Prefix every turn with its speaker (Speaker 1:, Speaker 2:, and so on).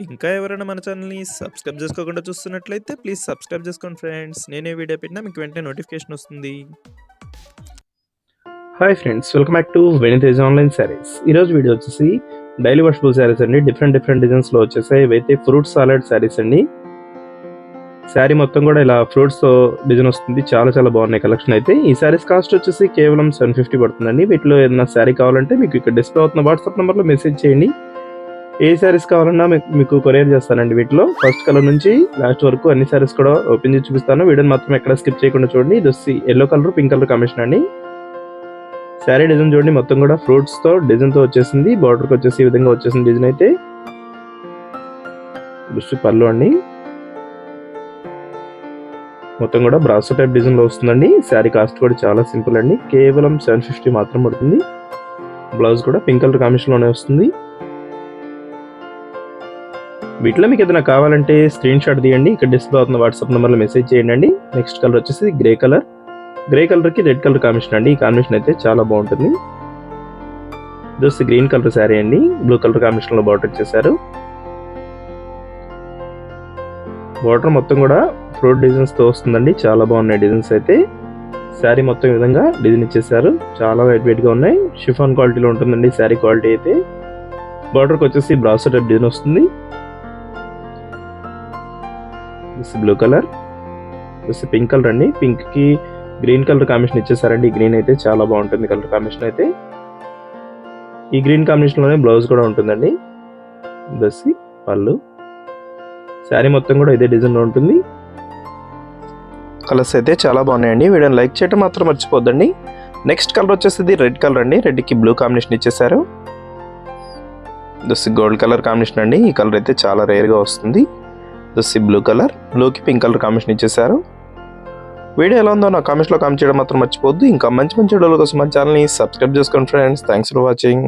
Speaker 1: ఇంకా ఎవరైనా మన ఛానల్‌ని సబ్స్క్రైబ్ చేసుకోకుండా చూస్తున్నట్లయితే ప్లీజ్ సబ్స్క్రైబ్ చేసుకోండి ఫ్రెండ్స్. నేనే వీడియో పెట్టినా మీకు వెంటనే నోటిఫికేషన్ వస్తుంది.
Speaker 2: Hi friends, welcome back to వెను తేజ ఆన్లైన్ సారీస్. ఈరోజు వీడియో వచ్చేసి డైలీ వాషబుల్ సారీస్ అండి. డిఫరెంట్ డిజైన్స్లో వచ్చేసాయి. ఇవైతే ఫ్రూట్ సాలెడ్ సారీస్ అండి. శారీ మొత్తం కూడా ఇలా ఫ్రూట్స్తో డిజైన్ వస్తుంది. చాలా బాగున్నాయి కలెక్షన్ అయితే. ఈ సారీస్ కాస్ట్ వచ్చేసి కేవలం 750 పడుతుందండి. వీటిలో ఏదైనా శారీ కావాలంటే మీకు ఇక్కడ డిస్ప్లే అవుతున్న వాట్సాప్ నెంబర్లో మెసేజ్ చేయండి. ఏ శారీస్ కావాలన్నా మీకు కొరియర్ చేస్తానండి. వీటిలో ఫస్ట్ కలర్ నుంచి లాస్ట్ వరకు అన్ని శారీస్ కూడా ఓపెన్ చేసి చూపిస్తాను. వీడియోని మాత్రం ఎక్కడ స్కిప్ చేయకుండా చూడండి. ఇది వచ్చి yellow colour, pink colour combination అండి. శారీ డిజైన్ చూడండి, మొత్తం కూడా ఫ్రూట్స్ తో డిజైన్ తో వచ్చేసింది. బార్డర్ కి వచ్చేసి ఈ విధంగా వచ్చేసింది డిజైన్ అయితే. పళ్ళు అండి, మొత్తం కూడా బ్రాసో టైప్ డిజైన్ లో వస్తుందండి. శారీ కాస్ట్ కూడా చాలా సింపుల్ అండి, కేవలం 750 మాత్రం పడుతుంది. బ్లౌజ్ కూడా పింక్ కలర్ కాంబినేషన్ లోనే వస్తుంది. వీటిలో మీకు ఏదైనా కావాలంటే స్క్రీన్ షాట్ తీయండి. ఇక్కడ డిస్ప్లే అవుతున్న వాట్సాప్ నెంబర్లో మెసేజ్ చేయండి. నెక్స్ట్ కలర్ వచ్చేసి గ్రే కలర్ కి రెడ్ కలర్ కాంబినేషన్ అండి. ఈ కాంబినేషన్ అయితే చాలా బాగుంటుంది. ఇది గ్రీన్ కలర్ శారీ అండి. బ్లూ కలర్ కాంబినేషన్ లో బార్డర్ ఇచ్చేసారు. బార్డర్ మొత్తం కూడా ఫ్రూట్ డిజైన్స్ తో వస్తుందండి. చాలా బాగున్నాయి డిజైన్స్ అయితే. శారీ మొత్తం ఈ విధంగా డిజైన్ ఇచ్చేసారు. చాలా లైట్ వెయిట్ గా ఉన్నాయి. షిఫాన్ క్వాలిటీలో ఉంటుందండి శారీ క్వాలిటీ అయితే. బార్డర్ కి వచ్చేసి బ్రాసో టైప్ డిజైన్ వస్తుంది. బ్లూ కలర్, పింక్ కలర్ అండి. పింక్ కి గ్రీన్ కలర్ కాంబినేషన్ ఇచ్చేసారండి. ఈ గ్రీన్ అయితే చాలా బాగుంటుంది కలర్ కాంబినేషన్ అయితే. ఈ గ్రీన్ కాంబినేషన్ లోనే బ్లౌజ్ కూడా ఉంటుందండి. దసి పళ్ళు. శారీ మొత్తం కూడా ఇదే డిజైన్ లో ఉంటుంది. కలర్స్ అయితే చాలా బాగున్నాయండి. వీడియోని లైక్ చేయడం మాత్రం మర్చిపోద్దండి. నెక్స్ట్ కలర్ వచ్చేసి రెడ్ కలర్ అండి. రెడ్ కి బ్లూ కాంబినేషన్ ఇచ్చేసారు. దసి గోల్డ్ కలర్ కాంబినేషన్ అండి. ఈ కలర్ అయితే చాలా రేర్ గా వస్తుంది. దసి బ్లూ కలర్, బ్లూకి పింక్ కలర్ కాంబినేషన్ ఇచ్చేసారు. వీడియో ఎలా ఉందో నా కామెంట్స్లో కామెంట్ చేయడం మాత్రం మర్చిపోద్దు. ఇంకా మంచి వీడియోల కోసం మన ఛానల్ని సబ్స్క్రైబ్ చేసుకోండి ఫ్రెండ్స్. Thanks for watching.